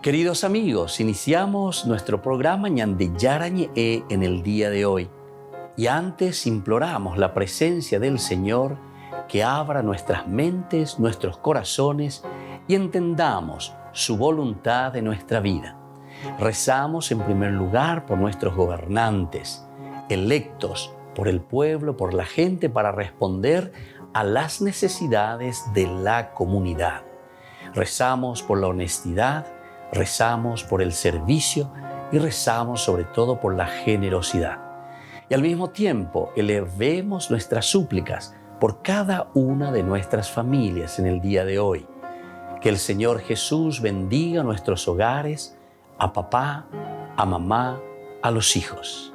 Queridos amigos, iniciamos nuestro programa Ñande Yarañe en el día de hoy. Y antes imploramos la presencia del Señor que abra nuestras mentes, nuestros corazones y entendamos su voluntad en nuestra vida. Rezamos en primer lugar por nuestros gobernantes, electos por el pueblo, por la gente, para responder a las necesidades de la comunidad. Rezamos por la honestidad, rezamos por el servicio y rezamos sobre todo por la generosidad. Y al mismo tiempo elevemos nuestras súplicas por cada una de nuestras familias en el día de hoy. Que el Señor Jesús bendiga nuestros hogares, a papá, a mamá, a los hijos.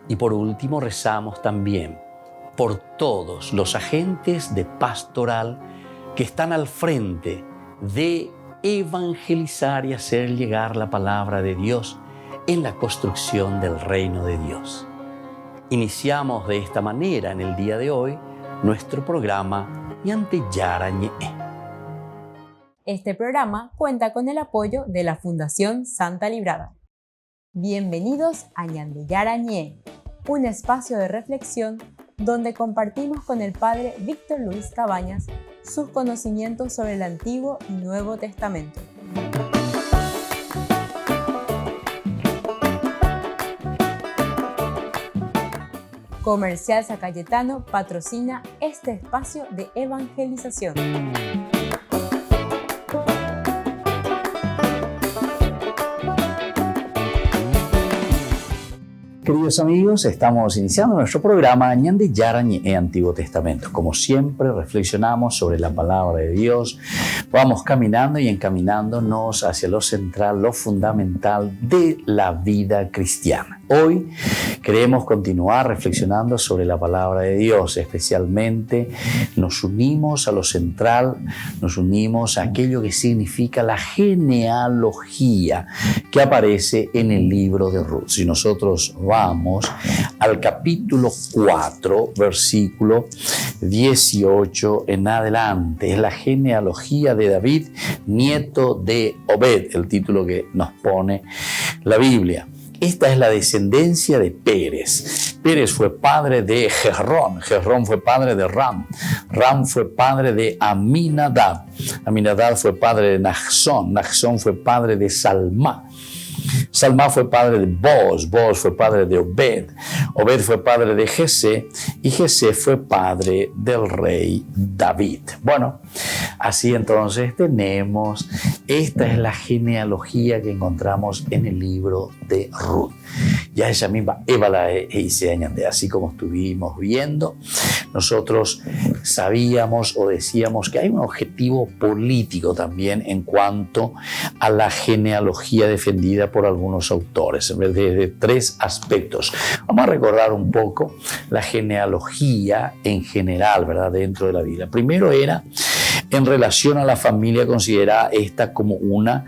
Y por último rezamos también por todos los agentes de pastoral que están al frente de evangelizar y hacer llegar la palabra de Dios en la construcción del reino de Dios. Iniciamos de esta manera en el día de hoy nuestro programa Ñande Yarañe. Este programa cuenta con el apoyo de la Fundación Santa Librada. Bienvenidos a Ñande Yarañe, un espacio de reflexión donde compartimos con el Padre Víctor Luis Cabañas sus conocimientos sobre el Antiguo y Nuevo Testamento. Comercial San Cayetano patrocina este espacio de evangelización. Queridos amigos, estamos iniciando nuestro programa Ñande Yarañe Antiguo Testamento. Como siempre, reflexionamos sobre la palabra de Dios, vamos caminando y encaminándonos hacia lo central, lo fundamental de la vida cristiana. Hoy queremos continuar reflexionando sobre la palabra de Dios, especialmente nos unimos a lo central, nos unimos a aquello que significa la genealogía que aparece en el libro de Ruth. Si nosotros vamos al capítulo 4, versículo 18 en adelante, es la genealogía de David, nieto de Obed, el título que nos pone la Biblia. Esta es la descendencia de Pérez. Pérez fue padre de Jezrón. Jezrón fue padre de Ram. Ram fue padre de Aminadab. Aminadab fue padre de Naxón. Naxón fue padre de Salmá. Salmá fue padre de Boaz. Boaz fue padre de Obed. Obed fue padre de Jesé. Y Jesé fue padre del rey David. Bueno, así entonces tenemos, esta es la genealogía que encontramos en el libro de Ruth. Ya ella misma, Eva la hice añade, así como estuvimos viendo, nosotros sabíamos o decíamos que hay un objetivo político también en cuanto a la genealogía defendida por algunos autores, desde tres aspectos. Vamos a recordar un poco la genealogía en general, ¿verdad?, dentro de la Biblia. Primero era en relación a la familia, considerada esta como una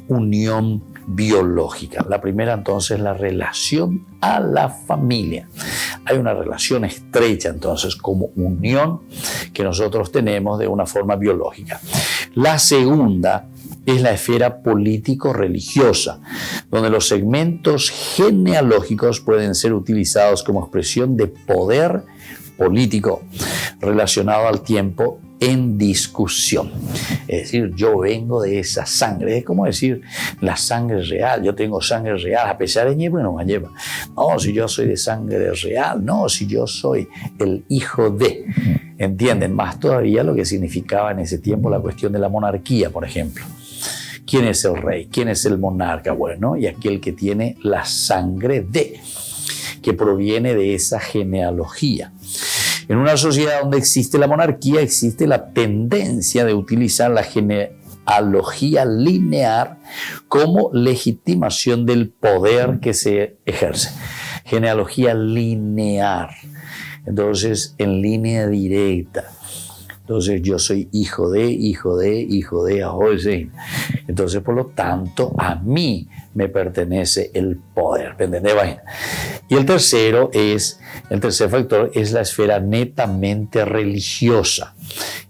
unión biológica. La primera entonces, la relación a la familia. Hay una relación estrecha entonces como unión que nosotros tenemos de una forma biológica. La segunda es la esfera político-religiosa, donde los segmentos genealógicos pueden ser utilizados como expresión de poder político relacionado al tiempo en discusión. Es decir, yo vengo de esa sangre. Es como decir, la sangre real. Yo tengo sangre real, a pesar de que no me lleva. No, si yo soy de sangre real. No, si yo soy el hijo de. ¿Entienden? Más todavía lo que significaba en ese tiempo la cuestión de la monarquía, por ejemplo. ¿Quién es el rey? ¿Quién es el monarca? Bueno, y aquel que tiene la sangre de, que proviene de esa genealogía. En una sociedad donde existe la monarquía, existe la tendencia de utilizar la genealogía lineal como legitimación del poder que se ejerce. Genealogía lineal. Entonces, en línea directa. Entonces, yo soy hijo de, entonces, por lo tanto, a mí me pertenece el poder. ¿Entendés? Y el tercer factor es la esfera netamente religiosa.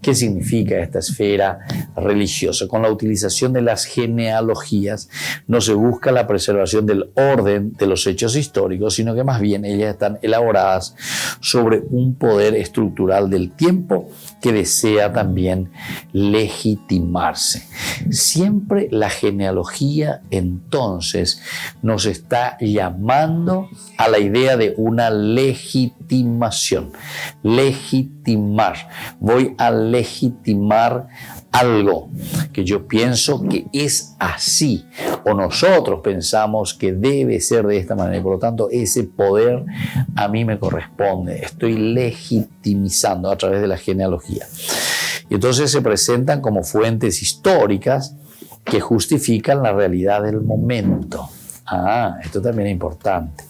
¿Qué significa esta esfera religiosa? Con la utilización de las genealogías no se busca la preservación del orden de los hechos históricos, sino que más bien ellas están elaboradas sobre un poder estructural del tiempo que desea también legitimarse. Siempre la genealogía entonces nos está llamando a la idea de una legitimación. Legitimar. Voy a legitimar algo que yo pienso que es así, o nosotros pensamos que debe ser de esta manera, y por lo tanto ese poder a mí me corresponde. Estoy legitimizando a través de la genealogía. Y entonces se presentan como fuentes históricas que justifican la realidad del momento. Esto también es importante.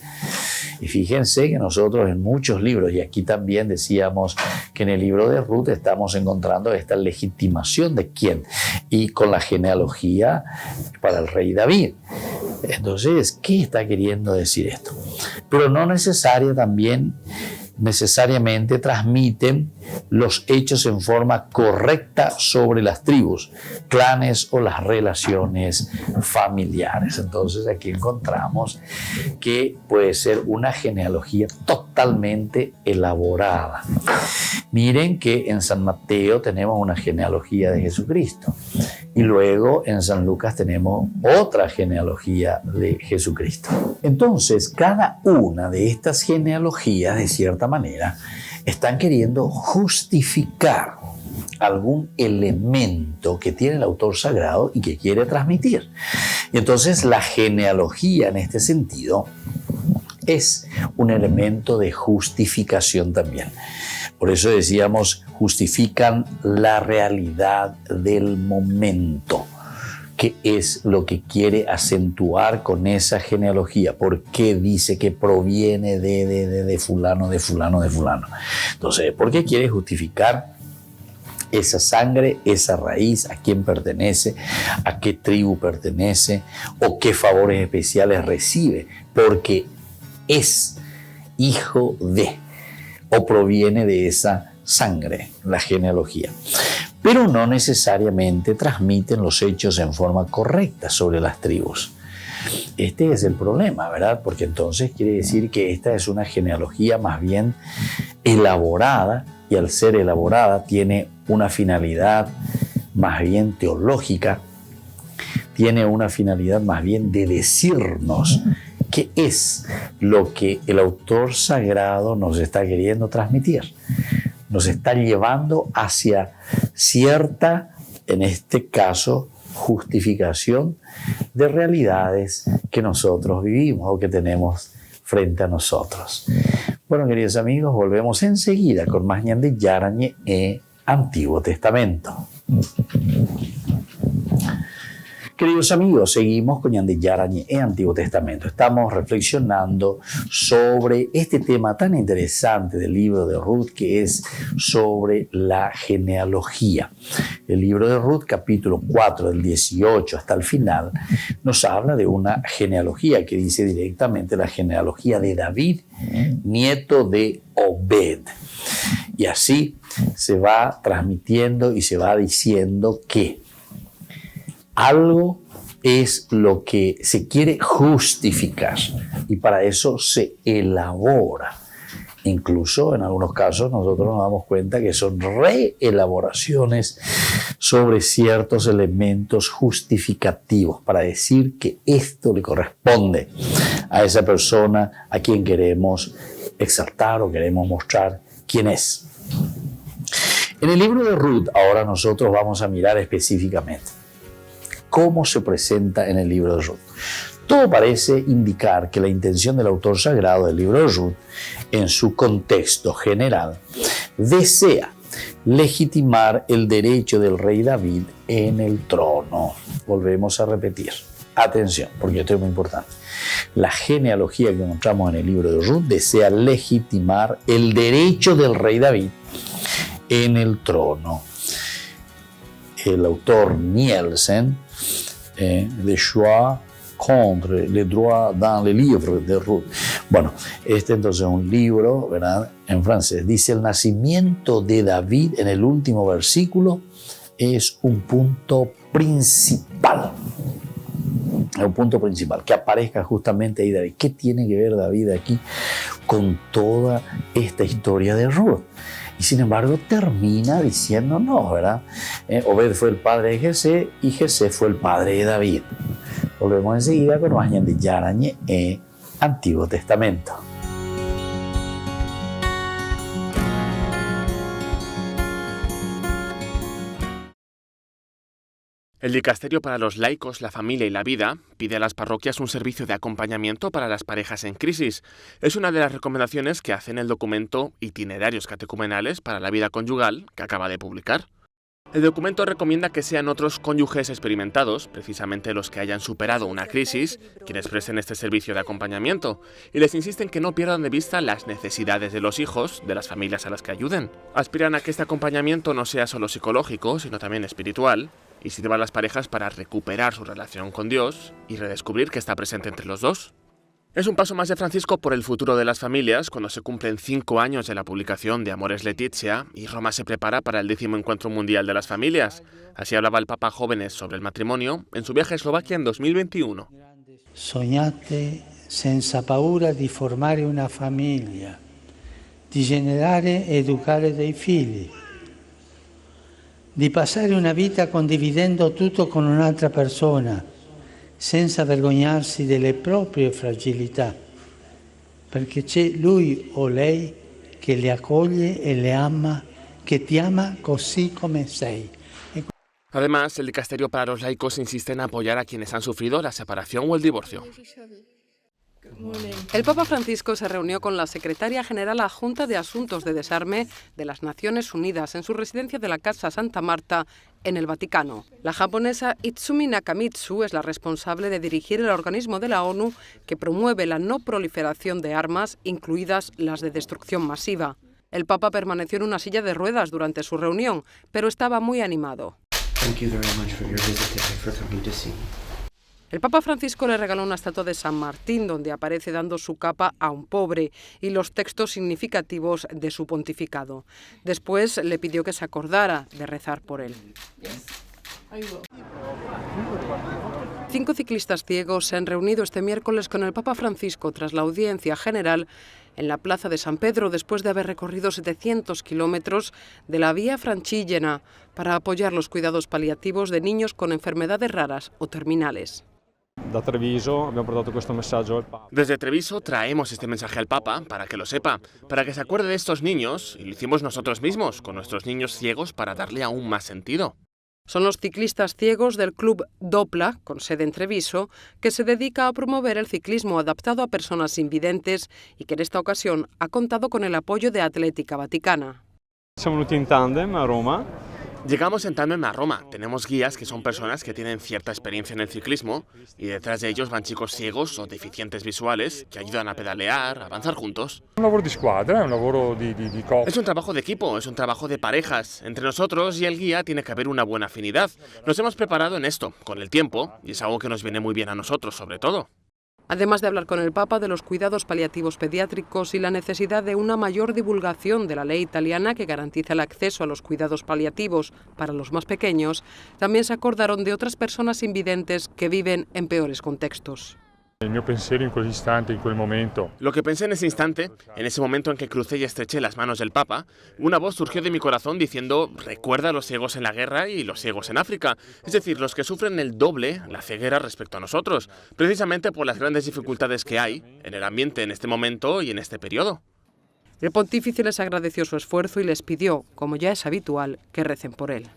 Y fíjense que nosotros en muchos libros, y aquí también decíamos que en el libro de Ruth estamos encontrando esta legitimación de quién, y con la genealogía para el rey David. Entonces, ¿qué está queriendo decir esto? Pero no necesariamente transmiten los hechos en forma correcta sobre las tribus, clanes o las relaciones familiares. Entonces aquí encontramos que puede ser una genealogía totalmente elaborada. Miren que en San Mateo tenemos una genealogía de Jesucristo y luego en San Lucas tenemos otra genealogía de Jesucristo. Entonces cada una de estas genealogías, de cierta manera, están queriendo justificar algún elemento que tiene el autor sagrado y que quiere transmitir. Y entonces la genealogía en este sentido es un elemento de justificación también. Por eso decíamos, justifican la realidad del momento. ¿Qué es lo que quiere acentuar con esa genealogía? ¿Por qué dice que proviene de fulano, de fulano, de fulano? Entonces, ¿por qué quiere justificar esa sangre, esa raíz, a quién pertenece, a qué tribu pertenece o qué favores especiales recibe? Porque es hijo de o proviene de esa sangre, la genealogía. Pero no necesariamente transmiten los hechos en forma correcta sobre las tribus. Este es el problema, ¿verdad? Porque entonces quiere decir que esta es una genealogía más bien elaborada, y al ser elaborada tiene una finalidad más bien teológica, tiene una finalidad más bien de decirnos qué es lo que el autor sagrado nos está queriendo transmitir. Nos está llevando hacia cierta, en este caso, justificación de realidades que nosotros vivimos o que tenemos frente a nosotros. Bueno, queridos amigos, volvemos enseguida con más Ñande Yarañe e Antiguo Testamento. Queridos amigos, seguimos con Ñande Yarañe e Antiguo Testamento. Estamos reflexionando sobre este tema tan interesante del libro de Ruth, que es sobre la genealogía. El libro de Ruth, capítulo 4, del 18 hasta el final, nos habla de una genealogía que dice directamente la genealogía de David, nieto de Obed. Y así se va transmitiendo y se va diciendo que algo es lo que se quiere justificar y para eso se elabora. Incluso en algunos casos nosotros nos damos cuenta que son reelaboraciones sobre ciertos elementos justificativos para decir que esto le corresponde a esa persona a quien queremos exaltar o queremos mostrar quién es. En el libro de Ruth ahora nosotros vamos a mirar específicamente cómo se presenta en el libro de Ruth. Todo parece indicar que la intención del autor sagrado del libro de Ruth, en su contexto general, desea legitimar el derecho del rey David en el trono. Volvemos a repetir. Atención, porque esto es muy importante. La genealogía que encontramos en el libro de Ruth desea legitimar el derecho del rey David en el trono. El autor Nielsen, le choix contre les droits dans le livre de Ruth, Bueno, este entonces es un libro, ¿verdad? En francés. Dice: el nacimiento de David en el último versículo es un punto principal. Es un punto principal, que aparezca justamente ahí David. ¿Qué tiene que ver David aquí con toda esta historia de Ruth? Y sin embargo termina diciendo no, ¿verdad? Obed fue el padre de Jesé y Jesé fue el padre de David. Volvemos enseguida con más Ñande Yarañe en Antiguo Testamento. El Dicasterio para los Laicos, la Familia y la Vida pide a las parroquias un servicio de acompañamiento para las parejas en crisis. Es una de las recomendaciones que hace en el documento Itinerarios Catecumenales para la Vida Conyugal, que acaba de publicar. El documento recomienda que sean otros cónyuges experimentados, precisamente los que hayan superado una crisis, quienes presten este servicio de acompañamiento, y les insisten que no pierdan de vista las necesidades de los hijos, de las familias a las que ayuden. Aspiran a que este acompañamiento no sea solo psicológico, sino también espiritual, y sirva a las parejas para recuperar su relación con Dios y redescubrir que está presente entre los dos. Es un paso más de Francisco por el futuro de las familias cuando se cumplen 5 años de la publicación de Amores Letizia y Roma se prepara para el 10º Encuentro Mundial de las Familias. Así hablaba el Papa Jóvenes sobre el matrimonio en su viaje a Eslovaquia en 2021. Sognate senza paura di formare una famiglia, di generare e educare dei figli, di passare una vita condividendo tutto con un'altra persona, senza vergognarsi delle proprie fragilità, perché c'è lui o lei che le accoglie e le ama, che ti ama così come sei. Además, el Dicasterio para los Laicos insiste en apoyar a quienes han sufrido la separación o el divorcio. El Papa Francisco se reunió con la secretaria general adjunta de Asuntos de Desarme de las Naciones Unidas en su residencia de la Casa Santa Marta, en el Vaticano. La japonesa Itsumi Nakamitsu es la responsable de dirigir el organismo de la ONU que promueve la no proliferación de armas, incluidas las de destrucción masiva. El Papa permaneció en una silla de ruedas durante su reunión, pero estaba muy animado. El Papa Francisco le regaló una estatua de San Martín donde aparece dando su capa a un pobre y los textos significativos de su pontificado. Después le pidió que se acordara de rezar por él. 5 ciclistas ciegos se han reunido este miércoles con el Papa Francisco tras la audiencia general en la Plaza de San Pedro después de haber recorrido 700 kilómetros de la Vía Francigena para apoyar los cuidados paliativos de niños con enfermedades raras o terminales. Desde Treviso traemos este mensaje al Papa para que lo sepa, para que se acuerde de estos niños, y lo hicimos nosotros mismos con nuestros niños ciegos para darle aún más sentido. Son los ciclistas ciegos del Club Dopla, con sede en Treviso, que se dedica a promover el ciclismo adaptado a personas invidentes y que en esta ocasión ha contado con el apoyo de Atlética Vaticana. Llegamos en tándem a Roma. Tenemos guías que son personas que tienen cierta experiencia en el ciclismo y detrás de ellos van chicos ciegos o deficientes visuales que ayudan a pedalear, a avanzar juntos. Es un trabajo de equipo, es un trabajo de parejas. Entre nosotros y el guía tiene que haber una buena afinidad. Nos hemos preparado en esto, con el tiempo, y es algo que nos viene muy bien a nosotros, sobre todo. Además de hablar con el Papa de los cuidados paliativos pediátricos y la necesidad de una mayor divulgación de la ley italiana que garantiza el acceso a los cuidados paliativos para los más pequeños, también se acordaron de otras personas invidentes que viven en peores contextos. Lo que pensé en ese instante, en ese momento en que crucé y estreché las manos del Papa, una voz surgió de mi corazón diciendo: recuerda a los ciegos en la guerra y los ciegos en África, es decir, los que sufren el doble, la ceguera respecto a nosotros, precisamente por las grandes dificultades que hay en el ambiente en este momento y en este periodo. El pontífice les agradeció su esfuerzo y les pidió, como ya es habitual, que recen por él.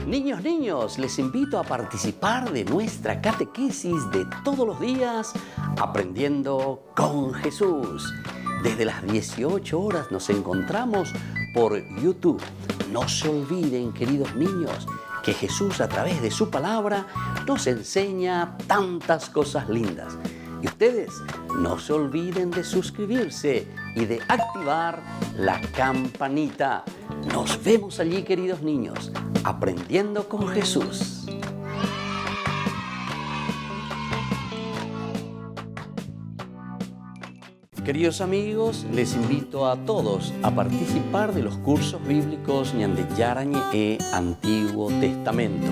Niños, les invito a participar de nuestra catequesis de todos los días, Aprendiendo con Jesús. Desde las 18 horas nos encontramos por YouTube. No se olviden, queridos niños, que Jesús a través de su palabra nos enseña tantas cosas lindas. Y ustedes no se olviden de suscribirse y de activar la campanita. Nos vemos allí, queridos niños, aprendiendo con Jesús. Queridos amigos, les invito a todos a participar de los cursos bíblicos Ñande Yarañe Antiguo Testamento.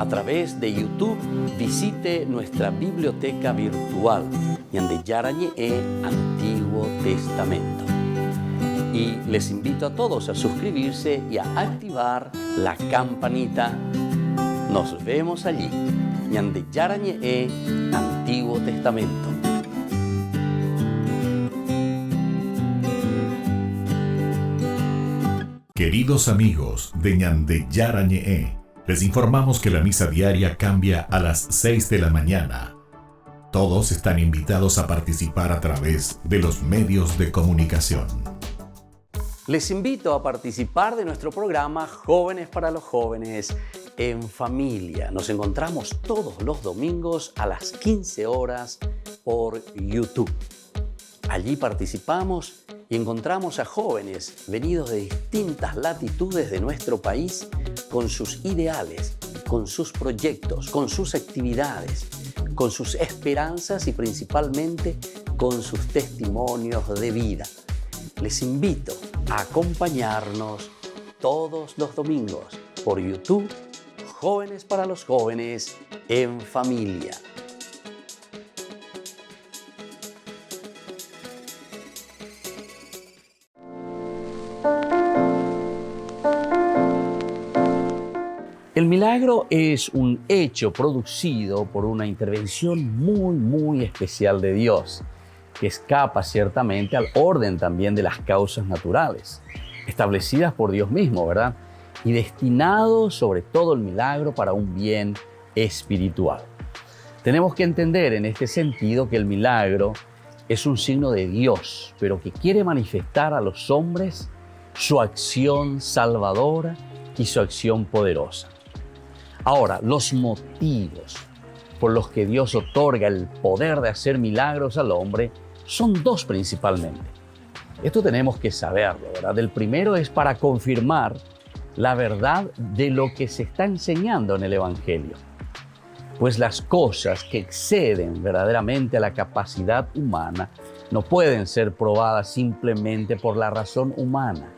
A través de YouTube, visite nuestra biblioteca virtual Ñande Yarañe Antiguo Testamento. Y les invito a todos a suscribirse y a activar la campanita. Nos vemos allí. Ñande Yarañe Antiguo Testamento. Queridos amigos de Ñande Yarañe, les informamos que la misa diaria cambia a las 6 de la mañana. Todos están invitados a participar a través de los medios de comunicación. Les invito a participar de nuestro programa Jóvenes para los Jóvenes en Familia. Nos encontramos todos los domingos a las 15 horas por YouTube. Allí participamos y encontramos a jóvenes venidos de distintas latitudes de nuestro país con sus ideales, con sus proyectos, con sus actividades, con sus esperanzas y principalmente con sus testimonios de vida. Les invito a acompañarnos todos los domingos por YouTube, Jóvenes para los Jóvenes en Familia. El milagro es un hecho producido por una intervención muy especial de Dios, que escapa ciertamente al orden también de las causas naturales, establecidas por Dios mismo, ¿verdad? Y destinado sobre todo el milagro para un bien espiritual. Tenemos que entender en este sentido que el milagro es un signo de Dios, pero que quiere manifestar a los hombres su acción salvadora y su acción poderosa. Ahora, los motivos por los que Dios otorga el poder de hacer milagros al hombre son dos principalmente. Esto tenemos que saberlo, ¿verdad? El primero es para confirmar la verdad de lo que se está enseñando en el Evangelio. Pues las cosas que exceden verdaderamente a la capacidad humana no pueden ser probadas simplemente por la razón humana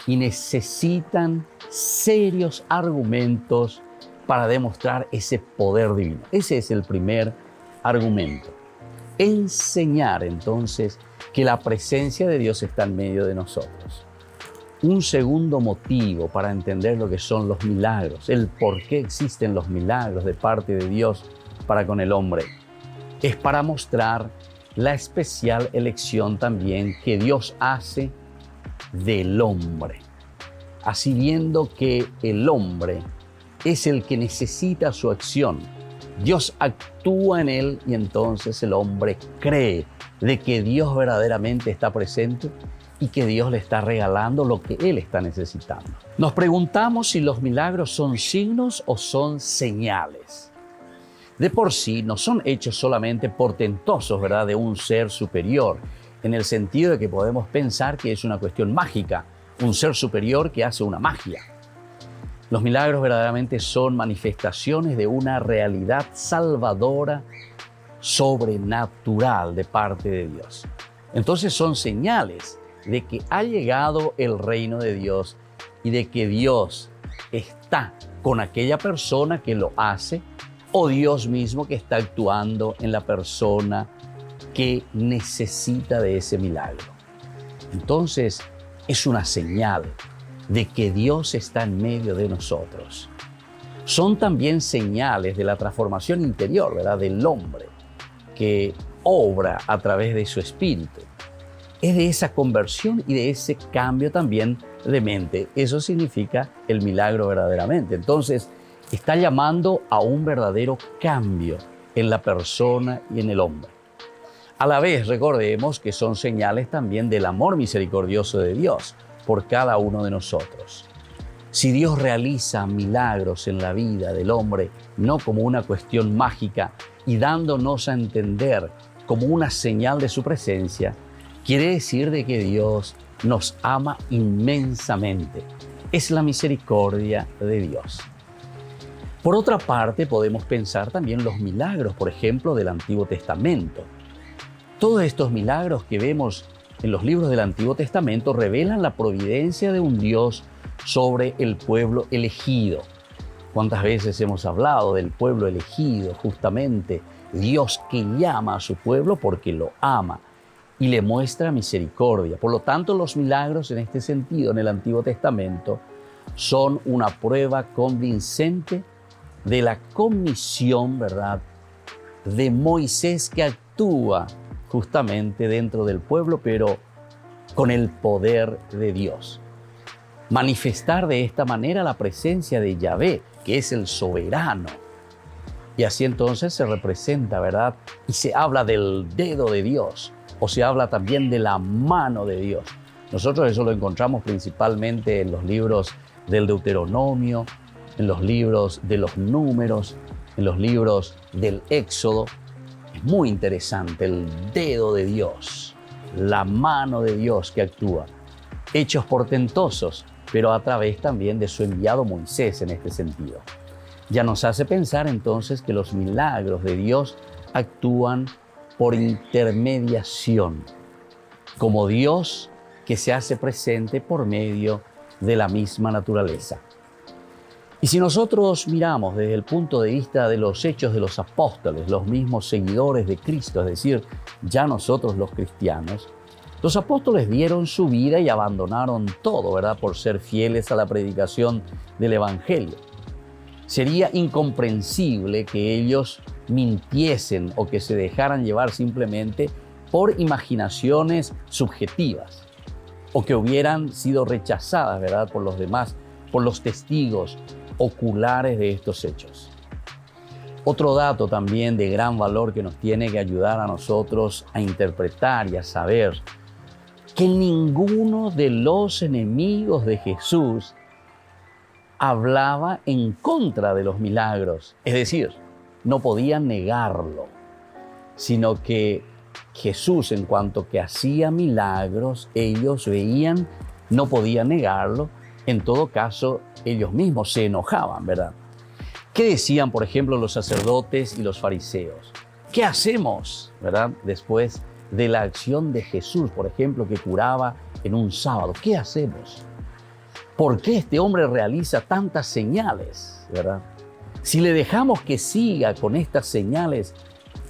y necesitan serios argumentos para demostrar ese poder divino. Ese es el primer argumento. Enseñar entonces que la presencia de Dios está en medio de nosotros. Un segundo motivo para entender lo que son los milagros, el por qué existen los milagros de parte de Dios para con el hombre, es para mostrar la especial elección también que Dios hace del hombre. Así viendo que el hombre es el que necesita su acción. Dios actúa en él y entonces el hombre cree de que Dios verdaderamente está presente y que Dios le está regalando lo que él está necesitando. Nos preguntamos si los milagros son signos o son señales. De por sí no son hechos solamente portentosos, ¿verdad?, de un ser superior, en el sentido de que podemos pensar que es una cuestión mágica, un ser superior que hace una magia. Los milagros verdaderamente son manifestaciones de una realidad salvadora, sobrenatural de parte de Dios. Entonces son señales de que ha llegado el reino de Dios y de que Dios está con aquella persona que lo hace o Dios mismo que está actuando en la persona que necesita de ese milagro. Entonces es una señal de que Dios está en medio de nosotros. Son también señales de la transformación interior, ¿verdad?, del hombre que obra a través de su espíritu. Es de esa conversión y de ese cambio también de mente. Eso significa el milagro verdaderamente. Entonces, está llamando a un verdadero cambio en la persona y en el hombre. A la vez, recordemos que son señales también del amor misericordioso de Dios por cada uno de nosotros. Si Dios realiza milagros en la vida del hombre, no como una cuestión mágica y dándonos a entender como una señal de su presencia, quiere decir de que Dios nos ama inmensamente. Es la misericordia de Dios. Por otra parte, podemos pensar también los milagros, por ejemplo, del Antiguo Testamento. Todos estos milagros que vemos en los libros del Antiguo Testamento revelan la providencia de un Dios sobre el pueblo elegido. ¿Cuántas veces hemos hablado del pueblo elegido? Justamente Dios que llama a su pueblo porque lo ama y le muestra misericordia. Por lo tanto, los milagros en este sentido en el Antiguo Testamento son una prueba convincente de la comisión, ¿verdad?, de Moisés, que actúa justamente dentro del pueblo, pero con el poder de Dios. Manifestar de esta manera la presencia de Yahvé, que es el soberano. Y así entonces se representa, ¿verdad? Y se habla del dedo de Dios, o se habla también de la mano de Dios. Nosotros eso lo encontramos principalmente en los libros del Deuteronomio, en los libros de los Números, en los libros del Éxodo. Es muy interesante el dedo de Dios, la mano de Dios que actúa. Hechos portentosos, pero a través también de su enviado Moisés en este sentido. Ya nos hace pensar entonces que los milagros de Dios actúan por intermediación, como Dios que se hace presente por medio de la misma naturaleza. Y si nosotros miramos desde el punto de vista de los hechos de los apóstoles, los mismos seguidores de Cristo, es decir, ya nosotros los cristianos, los apóstoles dieron su vida y abandonaron todo, ¿verdad?, por ser fieles a la predicación del Evangelio. Sería incomprensible que ellos mintiesen o que se dejaran llevar simplemente por imaginaciones subjetivas o que hubieran sido rechazadas, ¿verdad?, por los demás, por los testigos oculares de estos hechos. Otro dato también de gran valor que nos tiene que ayudar a nosotros a interpretar y a saber que ninguno de los enemigos de Jesús hablaba en contra de los milagros. Es decir, no podían negarlo, sino que Jesús, en cuanto que hacía milagros, ellos veían, no podían negarlo. En todo caso, ellos mismos se enojaban, ¿verdad? ¿Qué decían, por ejemplo, los sacerdotes y los fariseos? ¿Qué hacemos, verdad, después de la acción de Jesús, por ejemplo, que curaba en un sábado? ¿Qué hacemos? ¿Por qué este hombre realiza tantas señales, verdad? Si le dejamos que siga con estas señales,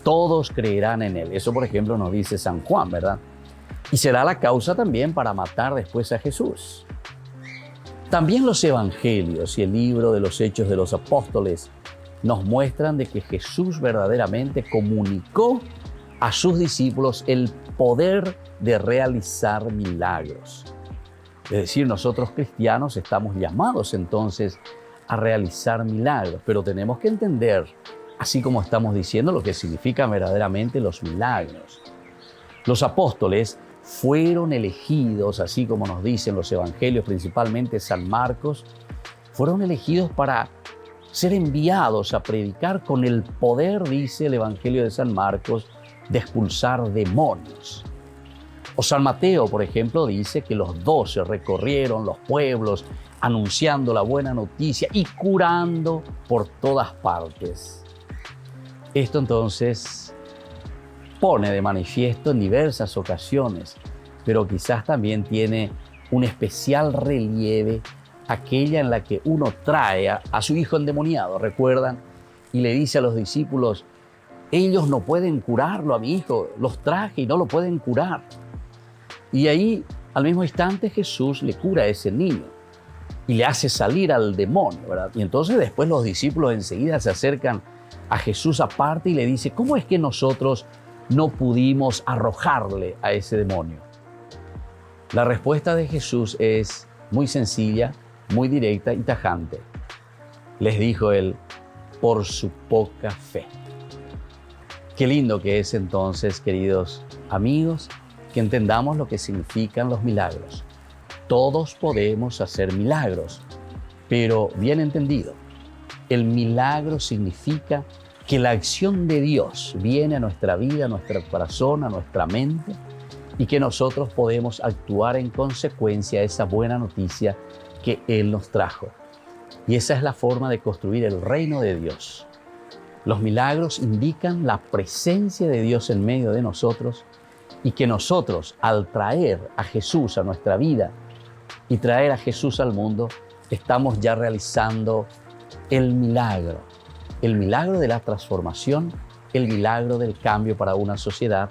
todos creerán en él. Eso, por ejemplo, nos dice San Juan, ¿verdad? Y será la causa también para matar después a Jesús. También los evangelios y el libro de los Hechos de los Apóstoles nos muestran de que Jesús verdaderamente comunicó a sus discípulos el poder de realizar milagros. Es decir, nosotros cristianos estamos llamados entonces a realizar milagros, pero tenemos que entender, así como estamos diciendo, lo que significan verdaderamente los milagros. Los apóstoles fueron elegidos, así como nos dicen los evangelios, principalmente San Marcos, fueron elegidos para ser enviados a predicar con el poder, dice el evangelio de San Marcos, de expulsar demonios. O San Mateo, por ejemplo, dice que los 12 recorrieron los pueblos anunciando la buena noticia y curando por todas partes. Esto entonces pone de manifiesto en diversas ocasiones, pero quizás también tiene un especial relieve aquella en la que uno trae a su hijo endemoniado, ¿recuerdan? Y le dice a los discípulos, ellos no pueden curarlo a mi hijo, los traje y no lo pueden curar. Y ahí, al mismo instante, Jesús le cura a ese niño y le hace salir al demonio, ¿verdad? Y entonces después los discípulos enseguida se acercan a Jesús aparte y le dice, ¿cómo es que nosotros no pudimos arrojarle a ese demonio? La respuesta de Jesús es muy sencilla, muy directa y tajante. Les dijo él, por su poca fe. Qué lindo que es entonces, queridos amigos, que entendamos lo que significan los milagros. Todos podemos hacer milagros, pero bien entendido, el milagro significa que la acción de Dios viene a nuestra vida, a nuestro corazón, a nuestra mente, y que nosotros podemos actuar en consecuencia de esa buena noticia que Él nos trajo. Y esa es la forma de construir el reino de Dios. Los milagros indican la presencia de Dios en medio de nosotros y que nosotros, al traer a Jesús a nuestra vida y traer a Jesús al mundo, estamos ya realizando el milagro de la transformación, el milagro del cambio para una sociedad,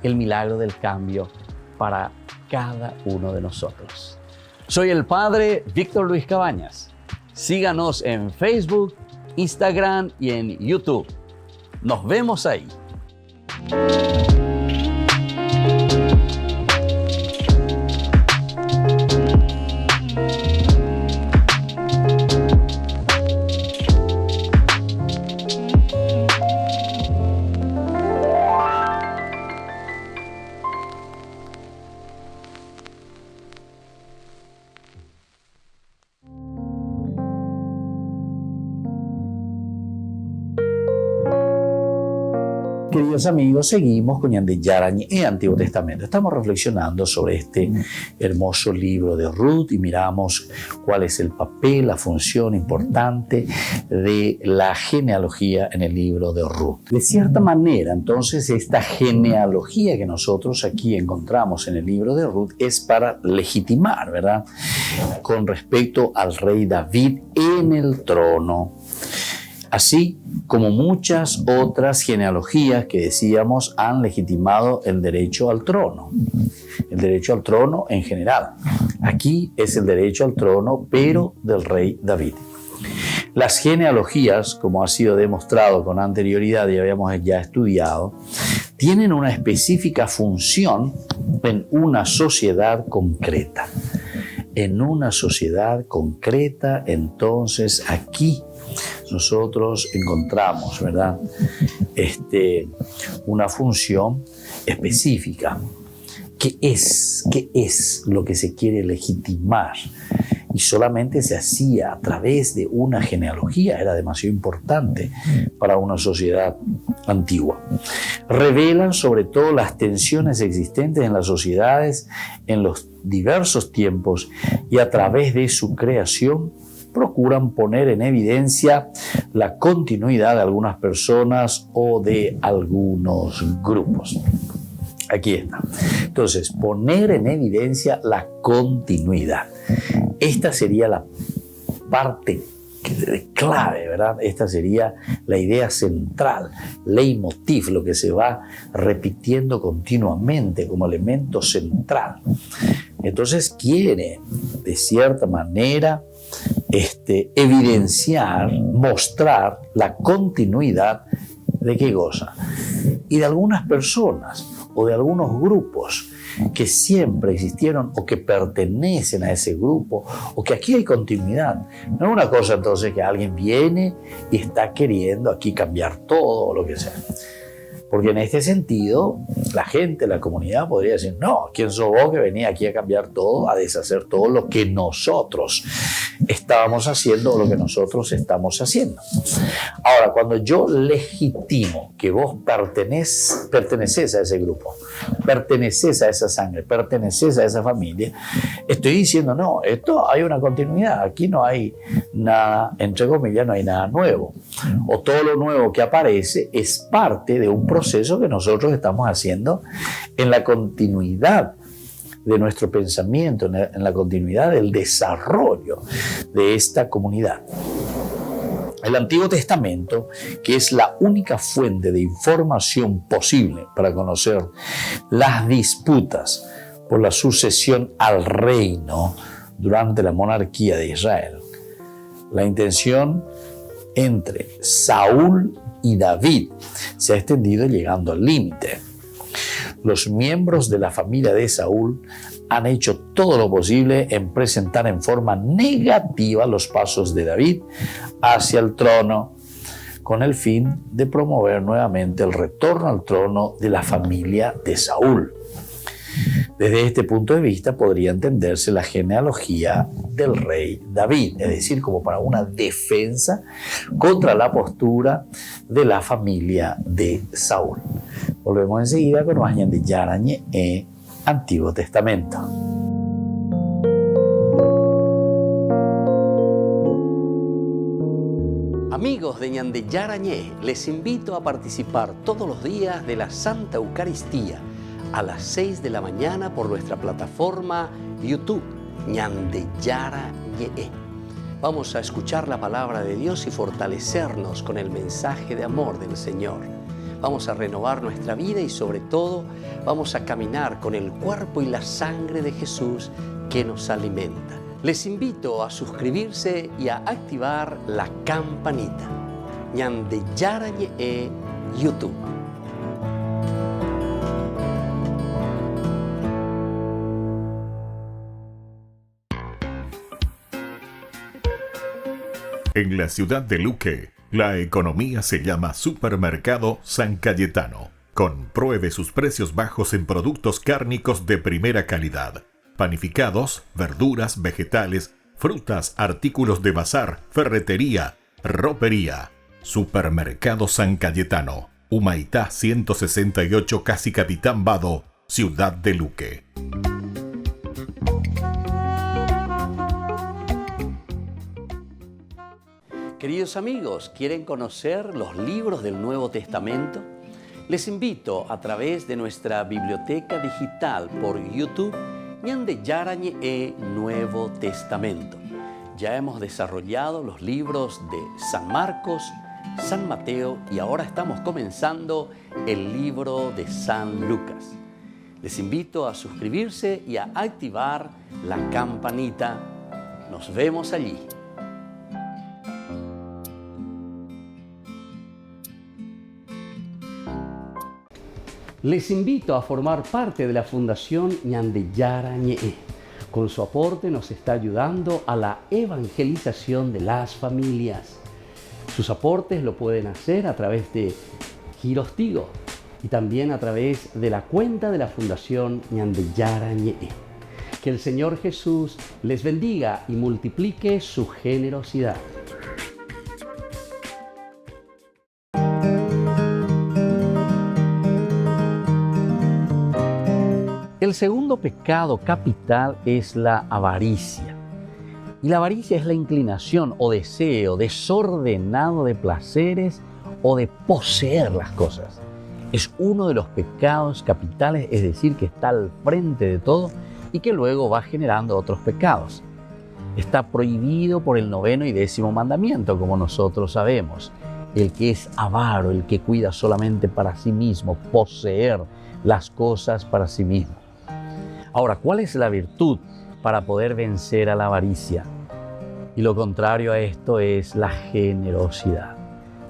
el milagro del cambio para cada uno de nosotros. Soy el Padre Víctor Luis Cabañas. Síganos en Facebook, Instagram y en YouTube. Nos vemos ahí. Queridos amigos, seguimos con Ñande Yarañé, Antiguo Testamento. Estamos reflexionando sobre este hermoso libro de Ruth y miramos cuál es el papel, la función importante de la genealogía en el libro de Ruth. De cierta manera, entonces, esta genealogía que nosotros aquí encontramos en el libro de Ruth es para legitimar, ¿verdad?, con respecto al rey David en el trono. Así como muchas otras genealogías que decíamos han legitimado el derecho al trono. El derecho al trono en general. Aquí es el derecho al trono, pero del rey David. Las genealogías, como ha sido demostrado con anterioridad y habíamos ya estudiado, tienen una específica función en una sociedad concreta. En una sociedad concreta, entonces aquí nosotros encontramos, ¿verdad?, una función específica. ¿Qué es lo que se quiere legitimar? Y solamente se hacía a través de una genealogía, era demasiado importante para una sociedad antigua. Revelan sobre todo las tensiones existentes en las sociedades en los diversos tiempos y a través de su creación procuran poner en evidencia la continuidad de algunas personas o de algunos grupos. Aquí está. Entonces, poner en evidencia la continuidad. Esta sería la parte clave, ¿verdad? Esta sería la idea central, leitmotiv, lo que se va repitiendo continuamente como elemento central. Entonces quiere, de cierta manera, evidenciar, mostrar la continuidad de qué cosa. Y de algunas personas o de algunos grupos que siempre existieron o que pertenecen a ese grupo o que aquí hay continuidad. No es una cosa entonces que alguien viene y está queriendo aquí cambiar todo o lo que sea. Porque en este sentido, la gente, la comunidad podría decir, no, ¿quién sos vos que venía aquí a cambiar todo, a deshacer todo lo que nosotros estábamos haciendo o lo que nosotros estamos haciendo? Ahora, cuando yo legitimo que vos perteneces a ese grupo, perteneces a esa sangre, perteneces a esa familia, estoy diciendo, no, esto hay una continuidad, aquí no hay nada, entre comillas, no hay nada nuevo. O todo lo nuevo que aparece es parte de un proceso que nosotros estamos haciendo en la continuidad de nuestro pensamiento, en la continuidad del desarrollo de esta comunidad. El Antiguo Testamento, que es la única fuente de información posible para conocer las disputas por la sucesión al reino durante la monarquía de Israel. La intención entre Saúl y David se ha extendido llegando al límite. Los miembros de la familia de Saúl han hecho todo lo posible en presentar en forma negativa los pasos de David hacia el trono, con el fin de promover nuevamente el retorno al trono de la familia de Saúl. Desde este punto de vista podría entenderse la genealogía del rey David, es decir, como para una defensa contra la postura de la familia de Saúl. Volvemos enseguida con más Ñande Yarañe en Antiguo Testamento. Amigos de Ñande Yarañé, les invito a participar todos los días de la Santa Eucaristía a las 6 de la mañana por nuestra plataforma YouTube, Ñande Yarañé. Vamos a escuchar la palabra de Dios y fortalecernos con el mensaje de amor del Señor. Vamos a renovar nuestra vida y sobre todo vamos a caminar con el cuerpo y la sangre de Jesús que nos alimenta. Les invito a suscribirse y a activar la campanita. Ñande Yarañé YouTube. En la ciudad de Luque, la economía se llama Supermercado San Cayetano. Compruebe sus precios bajos en productos cárnicos de primera calidad. Panificados, verduras, vegetales, frutas, artículos de bazar, ferretería, ropería. Supermercado San Cayetano, Humaitá 168, Casi Capitán Vado, ciudad de Luque. Queridos amigos, ¿quieren conocer los libros del Nuevo Testamento? Les invito a través de nuestra biblioteca digital por YouTube, Ñande Yarañé Nuevo Testamento. Ya hemos desarrollado los libros de San Marcos, San Mateo y ahora estamos comenzando el libro de San Lucas. Les invito a suscribirse y a activar la campanita. Nos vemos allí. Les invito a formar parte de la Fundación Ñande Yarañé. Con su aporte nos está ayudando a la evangelización de las familias. Sus aportes lo pueden hacer a través de Giros Tigo y también a través de la cuenta de la Fundación Ñande Yarañé. Que el Señor Jesús les bendiga y multiplique su generosidad. El segundo pecado capital es la avaricia. Y la avaricia es la inclinación o deseo desordenado de placeres o de poseer las cosas. Es uno de los pecados capitales, es decir, que está al frente de todo y que luego va generando otros pecados. Está prohibido por el 9º y 10º mandamiento, como nosotros sabemos. El que es avaro, el que cuida solamente para sí mismo, poseer las cosas para sí mismo. Ahora, ¿cuál es la virtud para poder vencer a la avaricia? Y lo contrario a esto es la generosidad.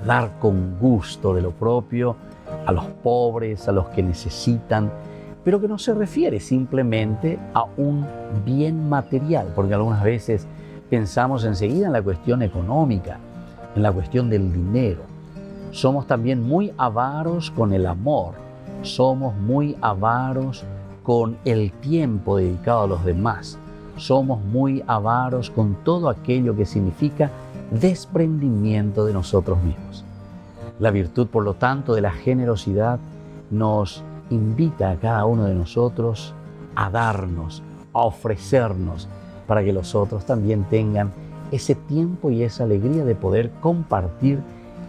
Dar con gusto de lo propio a los pobres, a los que necesitan, pero que no se refiere simplemente a un bien material, porque algunas veces pensamos enseguida en la cuestión económica, en la cuestión del dinero. Somos también muy avaros con el amor, somos muy avaros con el tiempo dedicado a los demás. Somos muy avaros con todo aquello que significa desprendimiento de nosotros mismos. La virtud, por lo tanto, de la generosidad nos invita a cada uno de nosotros a darnos, a ofrecernos, para que los otros también tengan ese tiempo y esa alegría de poder compartir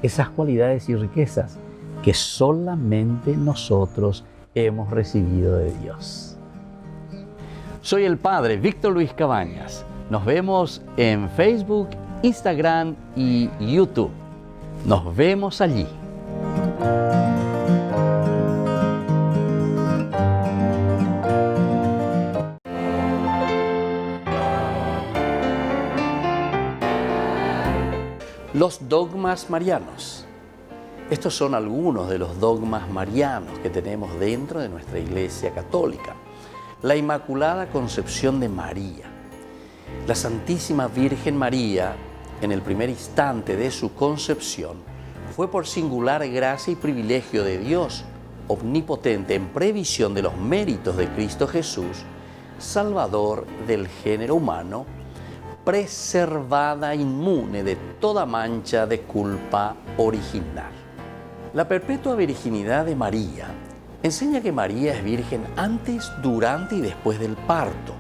esas cualidades y riquezas que solamente nosotros hemos recibido de Dios. Soy el Padre Víctor Luis Cabañas. Nos vemos en Facebook, Instagram y YouTube. Nos vemos allí. Los dogmas marianos. Estos son algunos de los dogmas marianos que tenemos dentro de nuestra Iglesia Católica. La Inmaculada Concepción de María. La Santísima Virgen María, en el primer instante de su concepción, fue por singular gracia y privilegio de Dios omnipotente en previsión de los méritos de Cristo Jesús, Salvador del género humano, preservada inmune de toda mancha de culpa original. La perpetua virginidad de María enseña que María es virgen antes, durante y después del parto.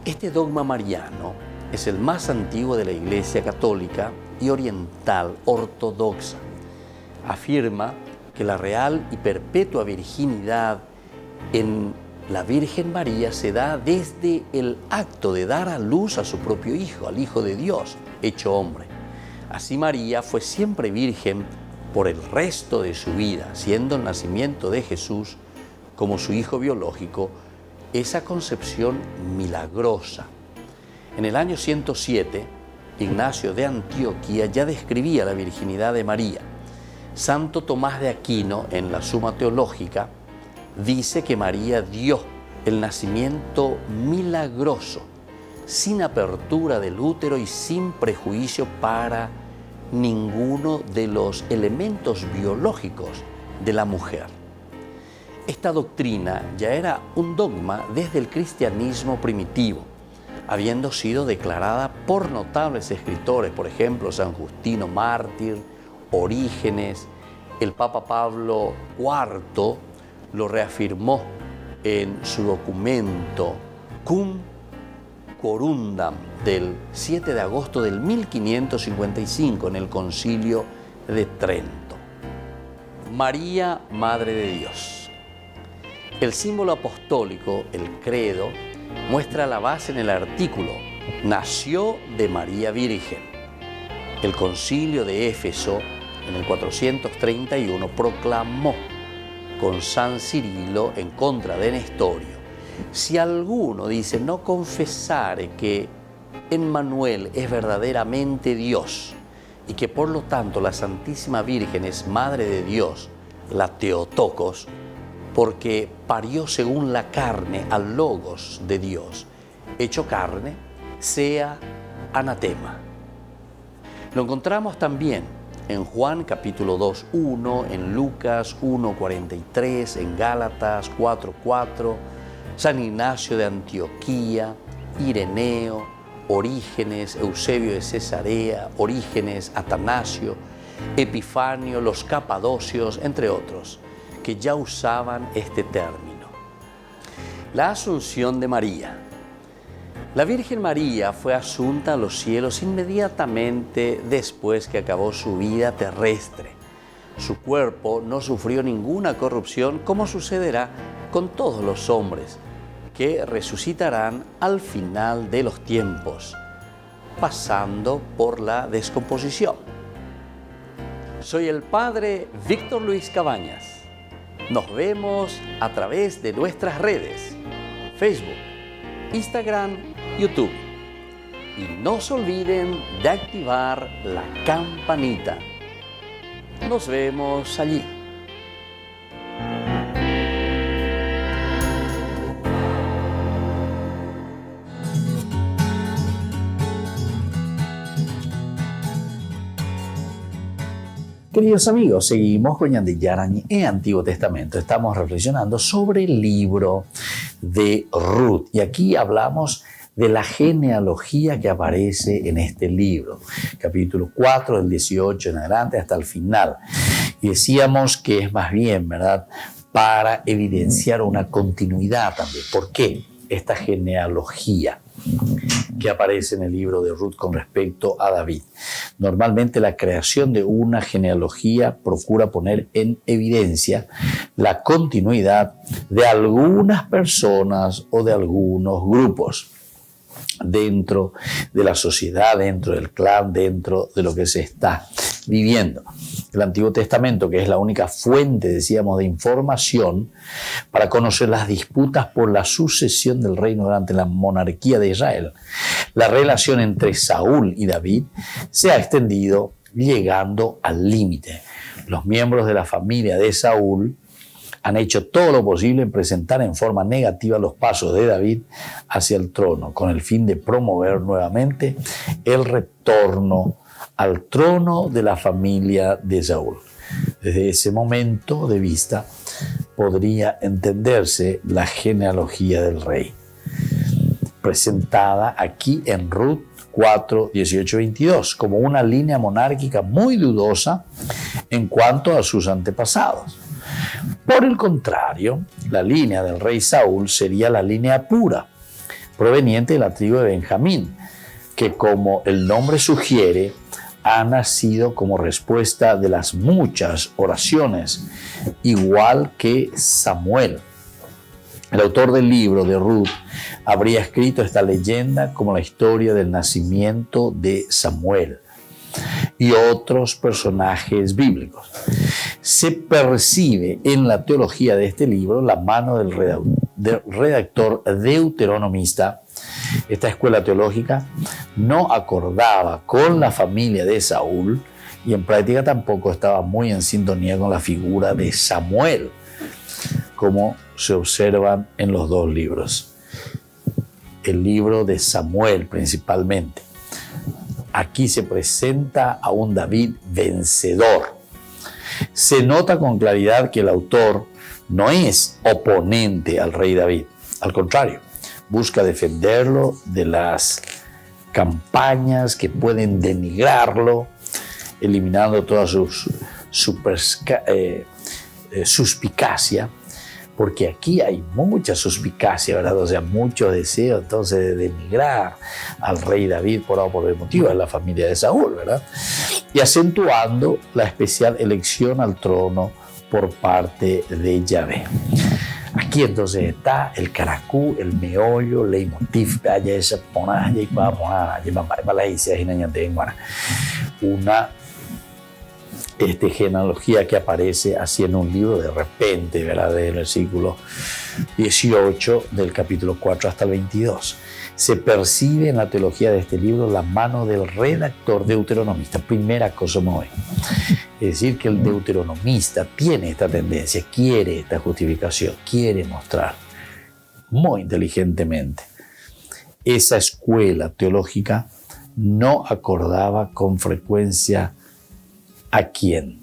Este dogma mariano es el más antiguo de la Iglesia católica y oriental ortodoxa. Afirma que la real y perpetua virginidad en la Virgen María se da desde el acto de dar a luz a su propio Hijo, al Hijo de Dios, hecho hombre. Así María fue siempre virgen por el resto de su vida, siendo el nacimiento de Jesús como su hijo biológico, esa concepción milagrosa. En el año 107, Ignacio de Antioquía ya describía la virginidad de María. Santo Tomás de Aquino, en la Suma Teológica, dice que María dio el nacimiento milagroso, sin apertura del útero y sin prejuicio para ninguno de los elementos biológicos de la mujer. Esta doctrina ya era un dogma desde el cristianismo primitivo, habiendo sido declarada por notables escritores, por ejemplo, San Justino Mártir, Orígenes. El Papa Pablo IV lo reafirmó en su documento Cum Corundam del 7 de agosto del 1555 en el Concilio de Trento. María, Madre de Dios. El símbolo apostólico, el credo, muestra la base en el artículo nació de María Virgen. El Concilio de Éfeso, en el 431, proclamó con San Cirilo en contra de Nestorio: si alguno, dice, no confesare que Emmanuel es verdaderamente Dios y que por lo tanto la Santísima Virgen es Madre de Dios, la Theotokos, porque parió según la carne al Logos de Dios, hecho carne, sea anatema. Lo encontramos también en Juan capítulo 2:1, en Lucas 1:43, en Gálatas 4:4, San Ignacio de Antioquía, Ireneo, Orígenes, Eusebio de Cesarea, Orígenes, Atanasio, Epifanio, los capadocios, entre otros, que ya usaban este término. La Asunción de María. La Virgen María fue asunta a los cielos inmediatamente después que acabó su vida terrestre. Su cuerpo no sufrió ninguna corrupción, como sucederá con todos los hombres, que resucitarán al final de los tiempos, pasando por la descomposición. Soy el Padre Víctor Luis Cabañas. Nos vemos a través de nuestras redes, Facebook, Instagram, YouTube. Y no se olviden de activar la campanita. Nos vemos allí. Queridos amigos, seguimos con Ñande Yarañe en Antiguo Testamento. Estamos reflexionando sobre el libro de Ruth. Y aquí hablamos de la genealogía que aparece en este libro. Capítulo 4, del 18 en adelante hasta el final. Y decíamos que es más bien, ¿verdad?, para evidenciar una continuidad también. ¿Por qué esta genealogía que aparece en el libro de Ruth con respecto a David? Normalmente la creación de una genealogía procura poner en evidencia la continuidad de algunas personas o de algunos grupos dentro de la sociedad, dentro del clan, dentro de lo que se está viviendo. El Antiguo Testamento, que es la única fuente, decíamos, de información para conocer las disputas por la sucesión del reino durante la monarquía de Israel. La relación entre Saúl y David se ha extendido llegando al límite. Los miembros de la familia de Saúl han hecho todo lo posible en presentar en forma negativa los pasos de David hacia el trono, con el fin de promover nuevamente el retorno al trono de la familia de Saúl. Desde ese momento de vista, podría entenderse la genealogía del rey, presentada aquí en Ruth 4, 18, 22, como una línea monárquica muy dudosa en cuanto a sus antepasados. Por el contrario, la línea del rey Saúl sería la línea pura, proveniente de la tribu de Benjamín, que, como el nombre sugiere, ha nacido como respuesta de las muchas oraciones, igual que Samuel. El autor del libro de Ruth habría escrito esta leyenda como la historia del nacimiento de Samuel y otros personajes bíblicos. Se percibe en la teología de este libro la mano del redactor deuteronomista. Esta escuela teológica no acordaba con la familia de Saúl y en práctica tampoco estaba muy en sintonía con la figura de Samuel, como se observan en los dos libros. El libro de Samuel principalmente. Aquí se presenta a un David vencedor. Se nota con claridad que el autor no es oponente al rey David. Al contrario, busca defenderlo de las campañas que pueden denigrarlo, eliminando toda su suspicacia, porque aquí hay mucha suspicacia, ¿verdad? O sea, mucho deseo entonces de denigrar al rey David por A o por B motivo, es la familia de Saúl, ¿verdad? Y acentuando la especial elección al trono por parte de Yahvé. Aquí entonces está el caracú, el meollo, leitmotiv, una genealogía que aparece así en un libro de repente, ¿verdad? Desde el versículo 18 del capítulo 4 hasta el 22. Se percibe en la teología de este libro la mano del redactor deuteronomista. Primera cosa muy. Es decir, que el deuteronomista tiene esta tendencia, quiere esta justificación, quiere mostrar muy inteligentemente. Esa escuela teológica no acordaba con frecuencia a quién,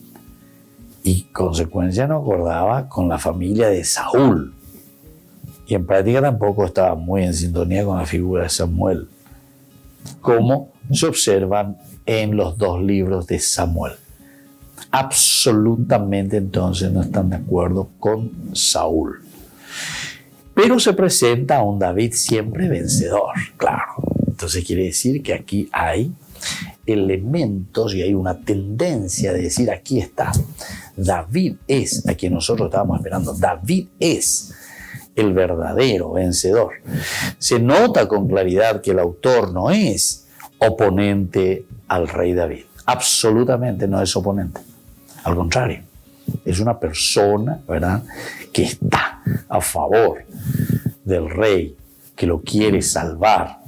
y consecuencia no acordaba con la familia de Saúl, y en práctica tampoco estaba muy en sintonía con la figura de Samuel, como se observan en los dos libros de Samuel. Absolutamente entonces no están de acuerdo con Saúl, pero se presenta a un David siempre vencedor, claro. Entonces quiere decir que aquí hay elementos y hay una tendencia de decir, aquí está, David es a quien nosotros estábamos esperando, David es el verdadero vencedor. Se nota con claridad que el autor no es oponente al rey David, absolutamente no es oponente, al contrario, es una persona, ¿verdad?, que está a favor del rey, que lo quiere salvar.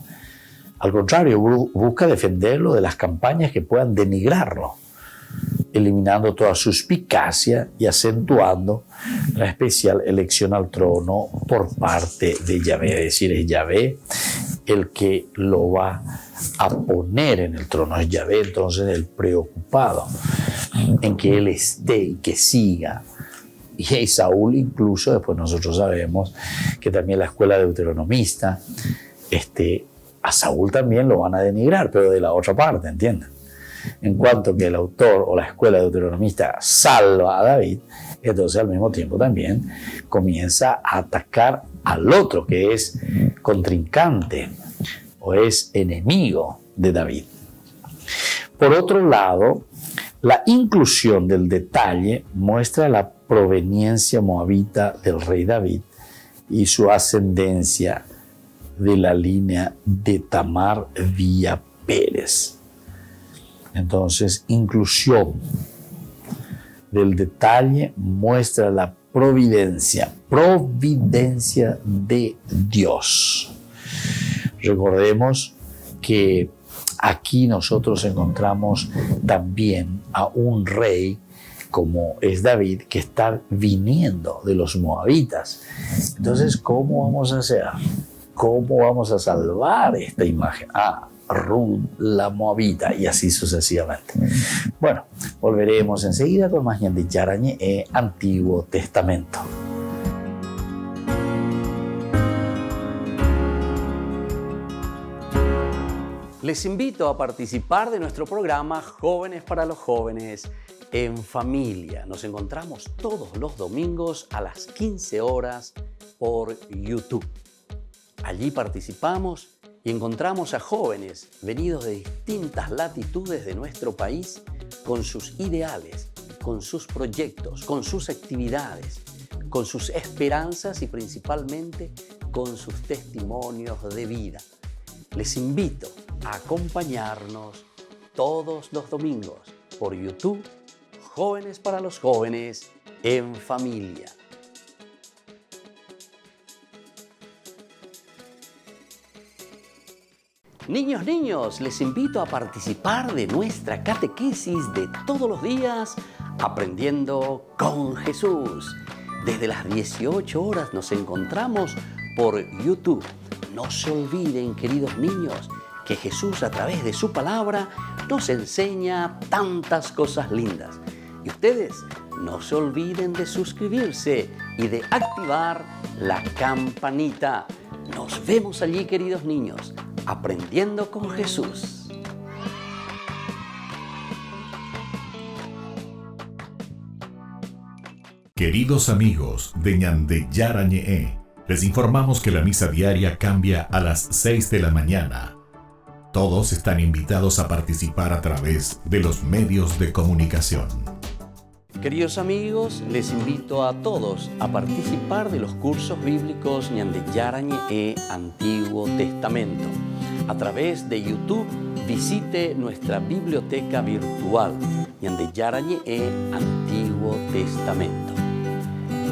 Al contrario, busca defenderlo de las campañas que puedan denigrarlo, eliminando toda suspicacia y acentuando la especial elección al trono por parte de Yahvé. Es decir, es Yahvé el que lo va a poner en el trono. Es Yahvé entonces el preocupado en que él esté y que siga. Y Saúl incluso, después nosotros sabemos que también la escuela deuteronomista, a Saúl también lo van a denigrar, pero de la otra parte, ¿entienden? En cuanto que el autor o la escuela deuteronomista salva a David, entonces al mismo tiempo también comienza a atacar al otro que es contrincante o es enemigo de David. Por otro lado, la inclusión del detalle muestra la proveniencia moabita del rey David y su ascendencia de la línea de Tamar vía Pérez. Entonces, inclusión del detalle muestra la providencia de Dios. Recordemos que aquí nosotros encontramos también a un rey como es David, que está viniendo de los moabitas. Entonces, ¿cómo vamos a hacer? ¿Cómo vamos a salvar esta imagen? Ruth la moabita, y así sucesivamente. Bueno, volveremos enseguida con más Ñande Yara Ñe, Antiguo Testamento. Les invito a participar de nuestro programa Jóvenes para los Jóvenes en Familia. Nos encontramos todos los domingos a las 15 horas por YouTube. Allí participamos y encontramos a jóvenes venidos de distintas latitudes de nuestro país con sus ideales, con sus proyectos, con sus actividades, con sus esperanzas y principalmente con sus testimonios de vida. Les invito a acompañarnos todos los domingos por YouTube, Jóvenes para los Jóvenes en Familia. Niños, les invito a participar de nuestra catequesis de todos los días, Aprendiendo con Jesús. Desde las 18 horas nos encontramos por YouTube. No se olviden, queridos niños, que Jesús a través de su palabra nos enseña tantas cosas lindas. Y ustedes no se olviden de suscribirse y de activar la campanita. Nos vemos allí, queridos niños, Aprendiendo con Jesús. Queridos amigos de Ñande Yarañe, les informamos que la misa diaria cambia a las 6 de la mañana. Todos están invitados a participar a través de los medios de comunicación. Queridos amigos, les invito a todos a participar de los cursos bíblicos Ñande Yarañe Antiguo Testamento. A través de YouTube, visite nuestra biblioteca virtual Ñande Yarañe Antiguo Testamento.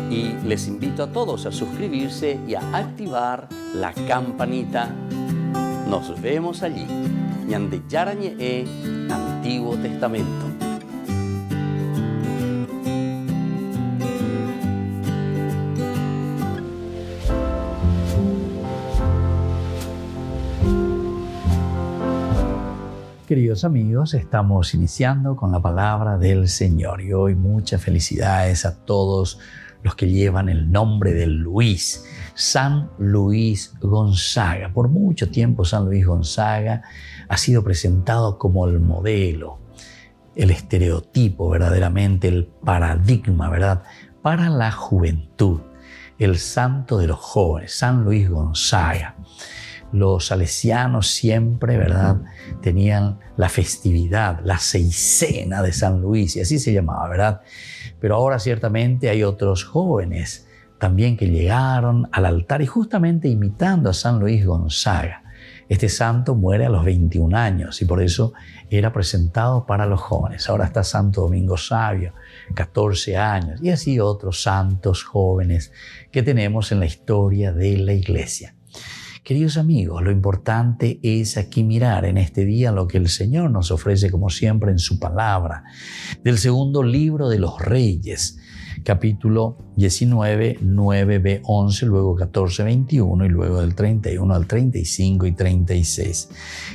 Y les invito a todos a suscribirse y a activar la campanita. Nos vemos allí, Ñande Yarañe Antiguo Testamento. Queridos amigos, estamos iniciando con la palabra del Señor y hoy muchas felicidades a todos los que llevan el nombre de Luis, San Luis Gonzaga. Por mucho tiempo San Luis Gonzaga ha sido presentado como el modelo, el estereotipo, verdaderamente el paradigma, ¿verdad?, para la juventud, el santo de los jóvenes, San Luis Gonzaga. Los salesianos siempre, ¿verdad?, tenían la festividad, la seisena de San Luis, y así se llamaba, ¿verdad? Pero ahora ciertamente hay otros jóvenes también que llegaron al altar y justamente imitando a San Luis Gonzaga. Este santo muere a los 21 años y por eso era presentado para los jóvenes. Ahora está Santo Domingo Savio, 14 años, y así otros santos jóvenes que tenemos en la historia de la Iglesia. Queridos amigos, lo importante es aquí mirar en este día lo que el Señor nos ofrece como siempre en su palabra, del segundo libro de los Reyes, capítulo 19, 9b, 11, luego 14, 21 y luego del 31 al 35 y 36.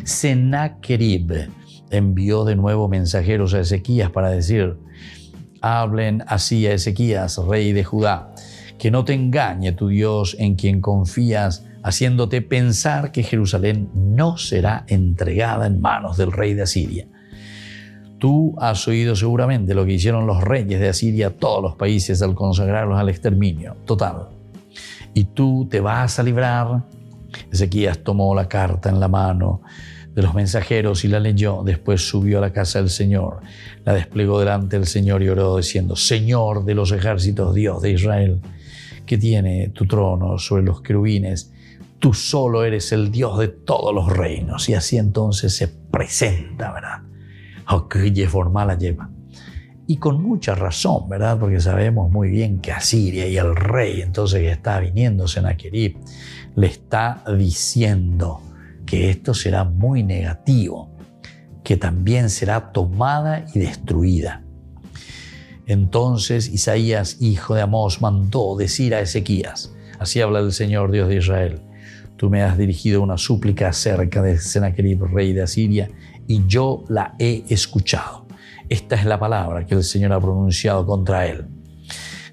Sennacherib envió de nuevo mensajeros a Ezequías para decir: hablen así a Ezequías, rey de Judá, que no te engañe tu Dios en quien confías, haciéndote pensar que Jerusalén no será entregada en manos del rey de Asiria. Tú has oído seguramente lo que hicieron los reyes de Asiria a todos los países al consagrarlos al exterminio total. Y tú te vas a librar. Ezequías tomó la carta en la mano de los mensajeros y la leyó. Después subió a la casa del Señor, la desplegó delante del Señor y oró diciendo: Señor de los ejércitos, Dios de Israel, que tiene tu trono sobre los querubines, tú solo eres el Dios de todos los reinos. Y así entonces se presenta, ¿verdad? Qué formal la lleva. Y con mucha razón, ¿verdad? Porque sabemos muy bien que Asiria y el rey, entonces que está viniendo Sennacherib, le está diciendo que esto será muy negativo, que también será tomada y destruida. Entonces Isaías, hijo de Amós, mandó decir a Ezequías: así habla el Señor Dios de Israel, tú me has dirigido una súplica acerca de Sennacherib, rey de Asiria, y yo la he escuchado. Esta es la palabra que el Señor ha pronunciado contra él.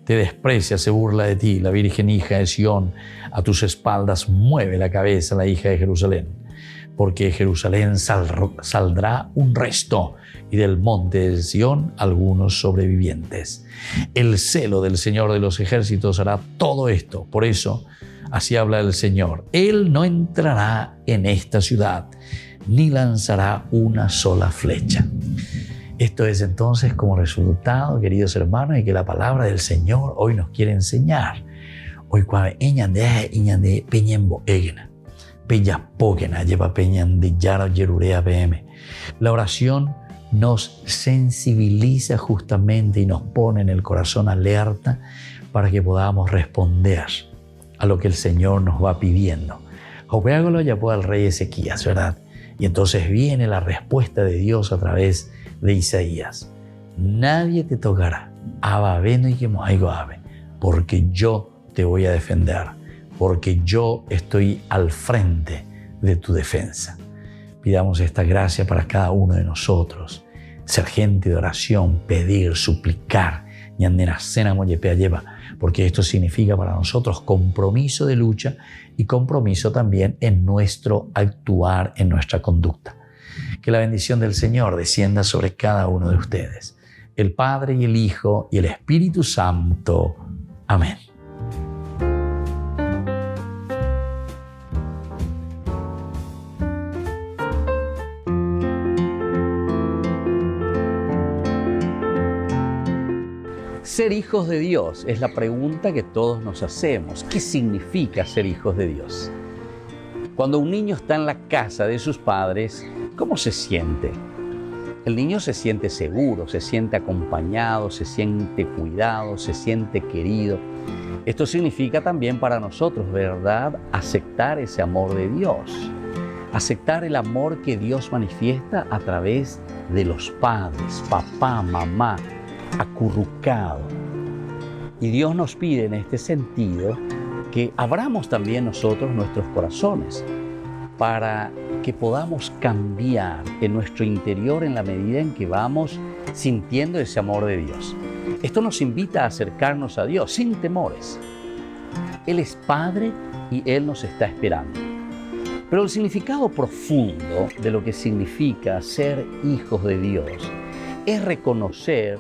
Te desprecia, se burla de ti, la virgen hija de Sión, a tus espaldas mueve la cabeza la hija de Jerusalén. porque de Jerusalén saldrá un resto y del monte de Sión algunos sobrevivientes. El celo del Señor de los ejércitos hará todo esto. Por eso, así habla el Señor. Él no entrará en esta ciudad, ni lanzará una sola flecha. Esto es entonces como resultado, queridos hermanos, de que la palabra del Señor hoy nos quiere enseñar. Hoy cuando iñande peñembo egna, peña pogena, lleva peñan de yara yerurea pm. La oración nos sensibiliza justamente y nos pone en el corazón alerta para que podamos responder a lo que el Señor nos va pidiendo. Jopeágolo ya puede el rey Ezequías, ¿verdad? Y entonces viene la respuesta de Dios a través de Isaías. Nadie te tocará, ababeno y que moaigo ave, porque yo te voy a defender, porque yo estoy al frente de tu defensa. Pidamos esta gracia para cada uno de nosotros, ser gente de oración, pedir, suplicar, porque esto significa para nosotros compromiso de lucha y compromiso también en nuestro actuar, en nuestra conducta. Que la bendición del Señor descienda sobre cada uno de ustedes, el Padre y el Hijo y el Espíritu Santo. Amén. Ser hijos de Dios es la pregunta que todos nos hacemos. ¿Qué significa ser hijos de Dios? Cuando un niño está en la casa de sus padres, ¿cómo se siente? El niño se siente seguro, se siente acompañado, se siente cuidado, se siente querido. Esto significa también para nosotros, ¿verdad?, aceptar ese amor de Dios. Aceptar el amor que Dios manifiesta a través de los padres, papá, mamá, acurrucado. Y Dios nos pide en este sentido que abramos también nosotros nuestros corazones para que podamos cambiar en nuestro interior en la medida en que vamos sintiendo ese amor de Dios. Esto nos invita a acercarnos a Dios sin temores. Él es Padre y Él nos está esperando. Pero el significado profundo de lo que significa ser hijos de Dios es reconocer,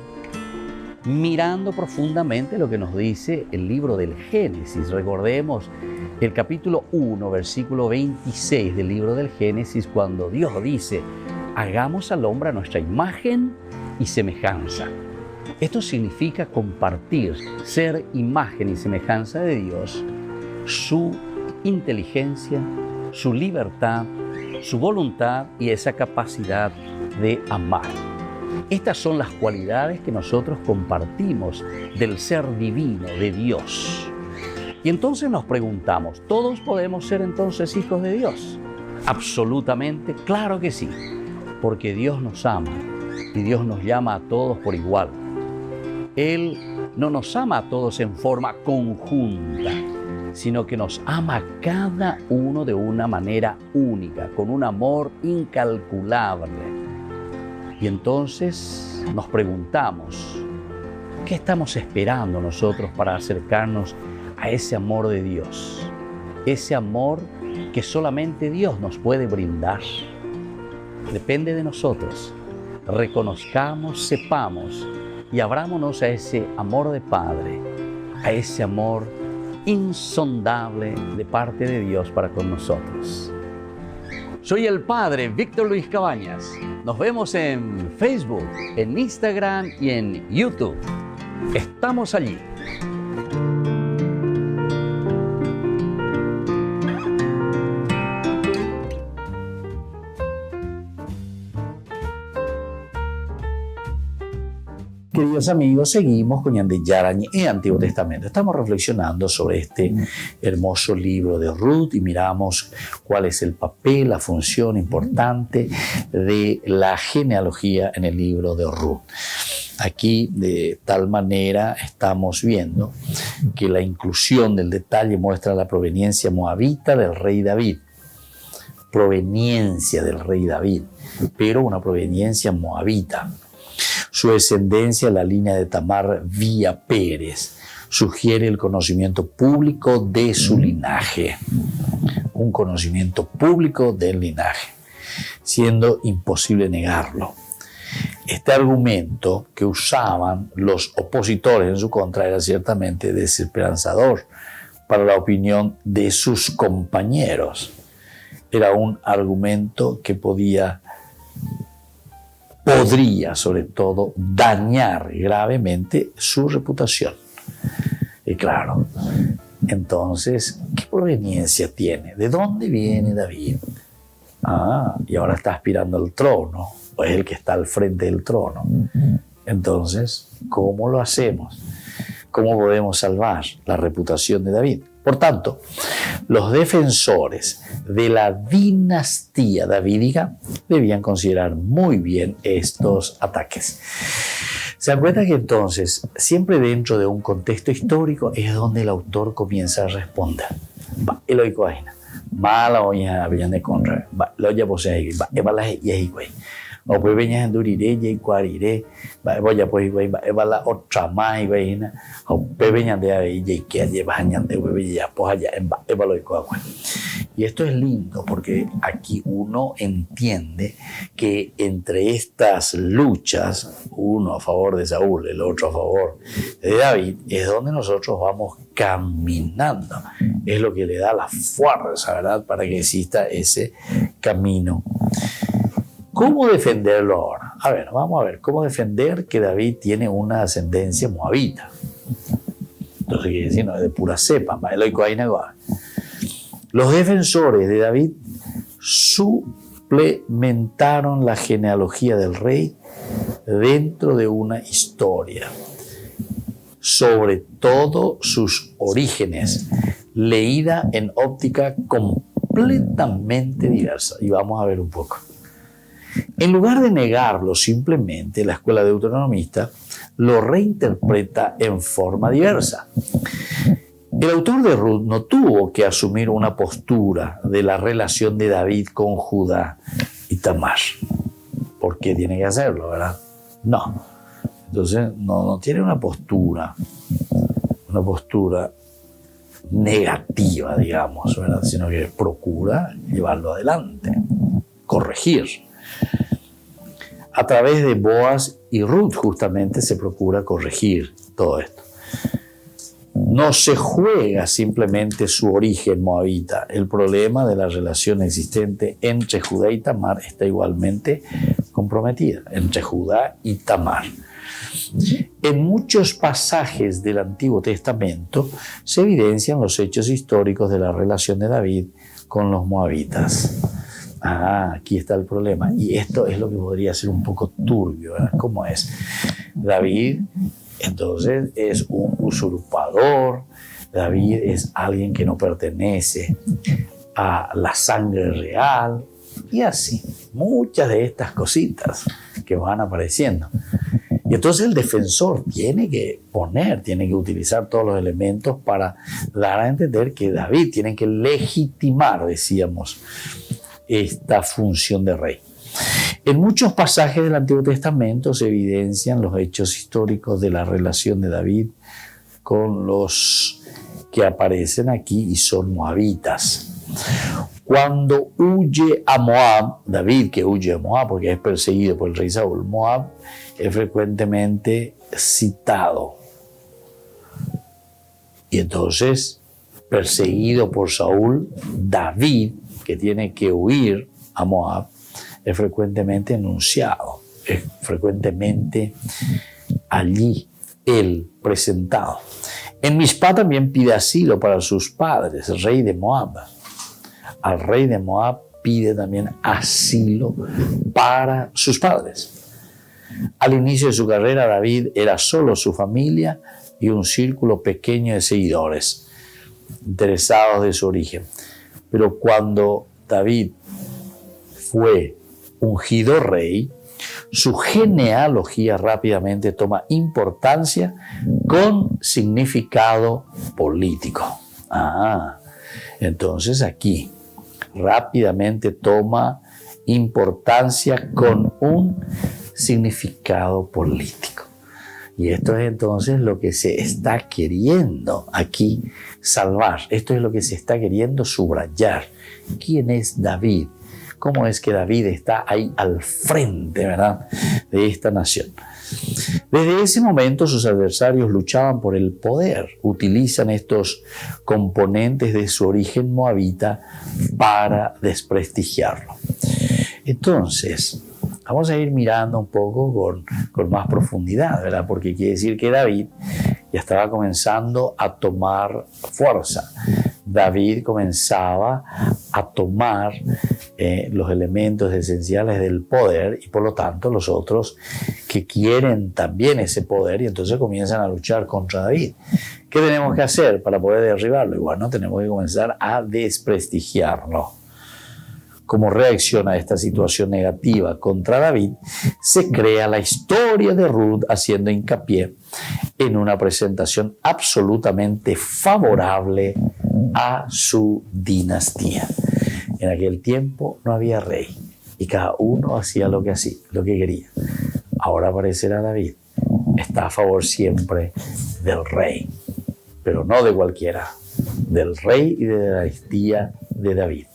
mirando profundamente lo que nos dice el libro del Génesis. Recordemos el capítulo 1, versículo 26 del libro del Génesis, cuando Dios dice: hagamos al hombre a nuestra imagen y semejanza. Esto significa compartir, ser imagen y semejanza de Dios, su inteligencia, su libertad, su voluntad y esa capacidad de amar. Estas son las cualidades que nosotros compartimos del ser divino de Dios. Y entonces nos preguntamos, ¿todos podemos ser entonces hijos de Dios? Absolutamente, claro que sí, porque Dios nos ama y Dios nos llama a todos por igual. Él no nos ama a todos en forma conjunta, sino que nos ama a cada uno de una manera única, con un amor incalculable. Y entonces nos preguntamos, ¿qué estamos esperando nosotros para acercarnos a ese amor de Dios? Ese amor que solamente Dios nos puede brindar. Depende de nosotros. Reconozcamos, sepamos y abrámonos a ese amor de Padre, a ese amor insondable de parte de Dios para con nosotros. Soy el Padre Víctor Luis Cabañas. Nos vemos en Facebook, en Instagram y en YouTube. Estamos allí. Queridos amigos, seguimos con Ñande Yarañe en Antiguo Testamento. Estamos reflexionando sobre este hermoso libro de Ruth y miramos cuál es el papel, la función importante de la genealogía en el libro de Ruth. Aquí, de tal manera, estamos viendo que la inclusión del detalle muestra la proveniencia moabita del rey David. Proveniencia del rey David, pero una proveniencia moabita. Su descendencia, la línea de Tamar vía Pérez. sugiere el conocimiento público de su linaje. Un conocimiento público del linaje, siendo imposible negarlo. Este argumento que usaban los opositores en su contra era ciertamente desesperanzador para la opinión de sus compañeros. Era un argumento que podría sobre todo dañar gravemente su reputación. Y claro, entonces, ¿qué proveniencia tiene? ¿De dónde viene David? Y ahora está aspirando al trono, o es el que está al frente del trono. Entonces, ¿cómo lo hacemos? ¿Cómo podemos salvar la reputación de David? Por tanto, los defensores de la dinastía davídica debían considerar muy bien estos ataques. ¿Se dan cuenta que entonces, siempre dentro de un contexto histórico es donde el autor comienza a responder? Mala oña de contra, lo ya posee, evala y güey. O pues veñas en durire y cuarire, voy a pues güey, evala otra más güey, o pebeñan de ahí y que lleva añante güey, ya pues allá en evalo y cuá. Y esto es lindo porque aquí uno entiende que entre estas luchas, uno a favor de Saúl, el otro a favor de David, es donde nosotros vamos caminando. Es lo que le da la fuerza, ¿verdad?, para que exista ese camino. ¿Cómo defenderlo ahora? A ver, vamos a ver, ¿cómo defender que David tiene una ascendencia moabita? Entonces, quiere decir, no es de pura cepa. Los defensores de David suplementaron la genealogía del rey dentro de una historia, sobre todo sus orígenes, leída en óptica completamente diversa. Y vamos a ver un poco. En lugar de negarlo simplemente, la escuela deuteronomista lo reinterpreta en forma diversa. El autor de Ruth no tuvo que asumir una postura de la relación de David con Judá y Tamar. ¿Por qué tiene que hacerlo, verdad? No. Entonces no tiene una postura negativa, digamos, ¿verdad?, sino que procura llevarlo adelante, corregir. A través de Boaz y Ruth justamente se procura corregir todo esto. No se juega simplemente su origen moabita. El problema de la relación existente entre Judá y Tamar está igualmente comprometida, entre Judá y Tamar. En muchos pasajes del Antiguo Testamento se evidencian los hechos históricos de la relación de David con los moabitas. Aquí está el problema. Y esto es lo que podría ser un poco turbio, ¿verdad? ¿Cómo es? David, entonces, es un usurpador. David es alguien que no pertenece a la sangre real. Y así, muchas de estas cositas que van apareciendo. Y entonces el defensor tiene que utilizar todos los elementos para dar a entender que David tiene que legitimar, decíamos, esta función de rey. En muchos pasajes del Antiguo Testamento se evidencian los hechos históricos de la relación de David con los que aparecen aquí y son moabitas. Cuando huye a Moab, David, que huye a Moab porque es perseguido por el rey Saúl, Moab es frecuentemente citado. Y entonces, perseguido por Saúl, David, que tiene que huir a Moab, es frecuentemente enunciado, es frecuentemente allí él presentado. En Mizpá también pide asilo para sus padres, el rey de Moab. Al rey de Moab pide también asilo para sus padres. Al inicio de su carrera, David era solo su familia y un círculo pequeño de seguidores interesados de su origen. Pero cuando David fue ungido rey, su genealogía rápidamente toma importancia con significado político. Entonces aquí rápidamente toma importancia con un significado político. Y esto es entonces lo que se está queriendo aquí salvar. Esto es lo que se está queriendo subrayar. ¿Quién es David? ¿Cómo es que David está ahí al frente, ¿verdad?, de esta nación? Desde ese momento sus adversarios luchaban por el poder. Utilizan estos componentes de su origen moabita para desprestigiarlo. Entonces, vamos a ir mirando un poco con más profundidad, ¿verdad? Porque quiere decir que David ya estaba comenzando a tomar fuerza. David comenzaba a tomar los elementos esenciales del poder y por lo tanto los otros que quieren también ese poder y entonces comienzan a luchar contra David. ¿Qué tenemos que hacer para poder derribarlo? Igual, ¿no? Tenemos que comenzar a desprestigiarlo. Como reacción a esta situación negativa contra David, se crea la historia de Ruth haciendo hincapié en una presentación absolutamente favorable a su dinastía. En aquel tiempo no había rey y cada uno hacía lo que quería. Ahora aparecerá David. Está a favor siempre del rey, pero no de cualquiera, del rey y de la dinastía de David.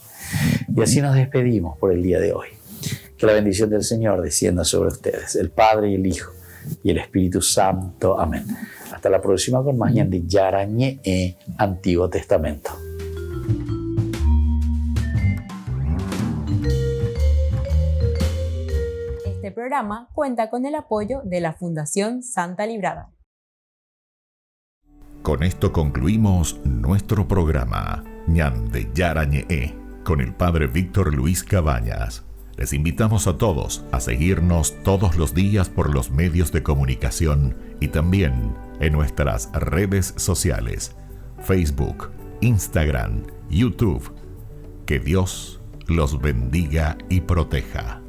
Y así nos despedimos por el día de hoy. Que la bendición del Señor descienda sobre ustedes, el Padre y el Hijo y el Espíritu Santo. Amén. Hasta la próxima con más Ñande Yarañe Antiguo Testamento. Este programa cuenta con el apoyo de la Fundación Santa Librada. Con esto concluimos nuestro programa Ñande Yarañe con el Padre Víctor Luis Cabañas. Les invitamos a todos a seguirnos todos los días por los medios de comunicación y también en nuestras redes sociales, Facebook, Instagram, YouTube. Que Dios los bendiga y proteja.